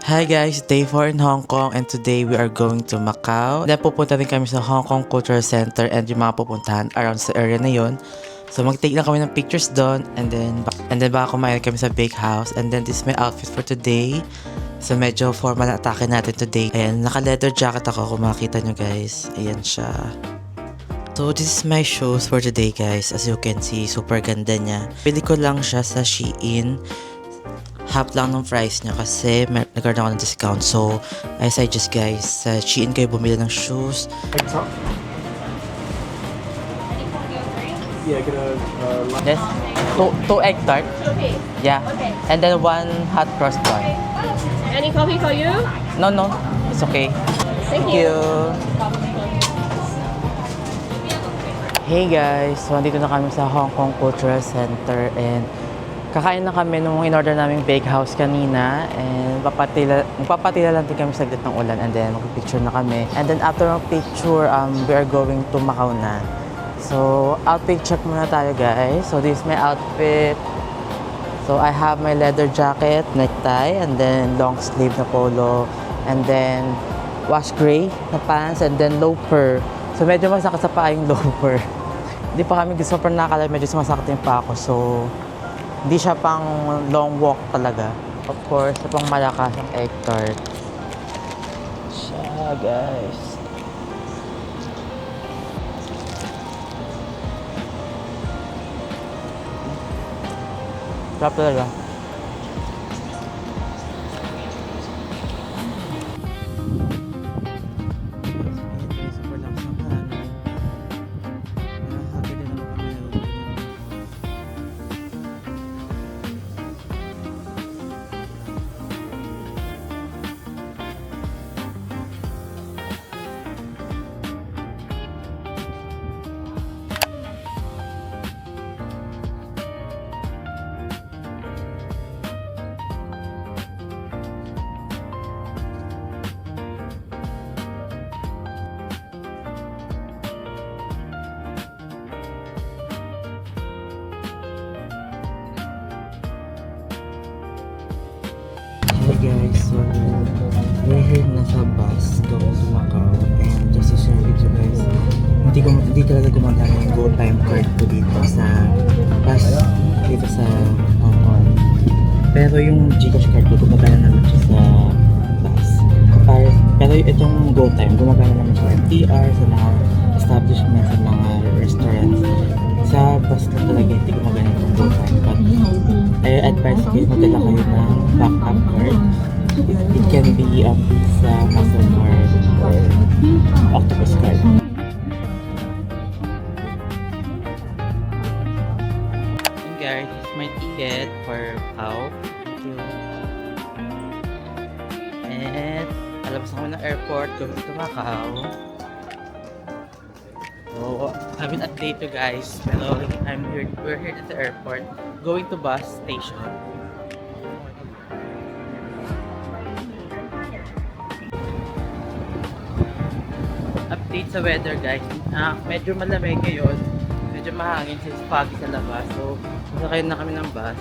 Hi guys, day 4 in Hong Kong and today we are going to Macau. Then pupunta rin kami sa Hong Kong Cultural Center and yung mga pupuntahan around sa area na yon. So mag-take lang kami ng pictures doon and then baka kumain kami sa bake house and then this is my outfit for today. So medyo formal na atake natin today. Ayan, naka-leather jacket ako kung makikita nyo guys. Ayan siya. So this is my shoes for today guys. As you can see, super ganda niya. Pili ko lang siya sa Shein. Half lang ng price niya kasi nagkaroon ako ng discount. So, I suggest guys, sa Shein kayo bumili ng shoes. Yeah, get a Yes, two egg tart. Okay. Yeah. Okay. And then one hot cross bun. Any coffee for you? No, it's okay. Thank you. Hey guys, so andito na kami sa Hong Kong Cultural Center and kakain na kami nung in-order naming bake house kanina and magpapatila lang din kami sa gitna ng ulan and then magpipicture na kami. And then after ng picture, we are going to Macau na. So, outfit check muna tayo guys. So, this is my outfit. So, I have my leather jacket, necktie, and then long sleeve na polo, and then wash gray na pants, and then loafer. So, medyo masakit sa paa yung loafer. Hindi pa kami gusto pa nakakala, medyo sumasakit yung paa ko. So, hindi siya pang long walk talaga. Of course, ito pang malakas ang egg tart. Siya, guys. Sarap talaga. Hey guys, so we're here na sa bus going to Macau and just to share with you guys, hindi talaga gumagana yung go time card ko dito sa bus dito sa Hong Kong. Pero yung GCash card ko gumagana naman siya sa bus. Pero itong go time gumagana naman siya sa MTR, sa mga establishment, sa mga restaurants. Sa bus na talaga hindi gumagana itong go time, but I advise kayo magdala kayo ng backup card. It can be a Visa, Mastercard, or Octopus card. And guys, this is my ticket for Macau. Thank you. And alabas ako ng airport, going to Macau. So, I've been late to guys, pero we're here at the airport, going to bus station. Update sa weather guys, medyo malamig ngayon, medyo mahangin since foggy sa labas, so masakay na kami ng bus.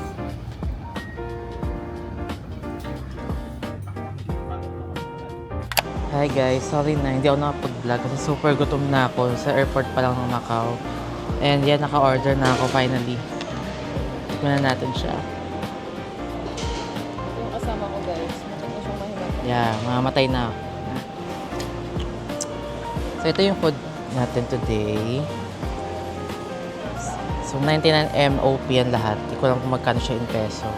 Hi guys, sorry na hindi ako nakapag-vlog kasi super gutom na ako sa airport pa lang ng Macau. And yan, naka-order na ako finally. Tignan na natin siya. Yung kasama ko guys, matagal siyang mahimatay. Yeah, mamamatay na. So ito yung food natin today. So 99 MOP yan lahat. Hindi ko lang kung magkano siya in peso.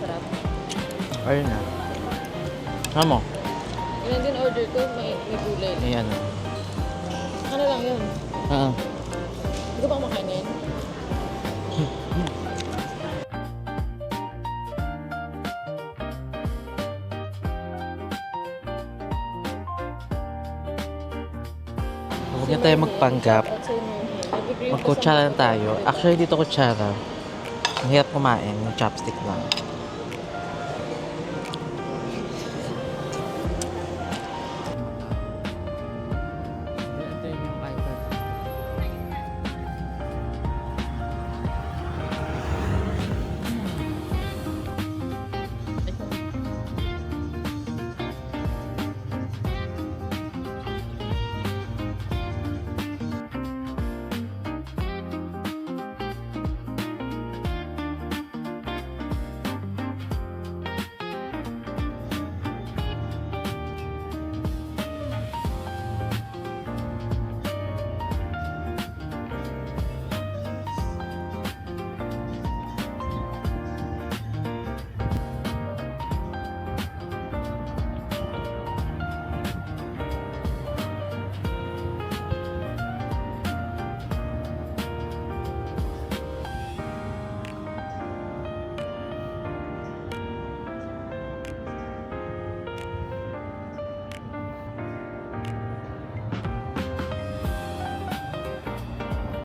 Sarap. Ayun na. Ano mo? Yun din order ko, may gulay. Ayan. Ano lang yun? Hindi ko pa kumakain yan. Huwag na tayo magpanggap. Magkutsara na tayo. Actually, dito kutsara. Ang hirap kumain. Yung chopstick lang.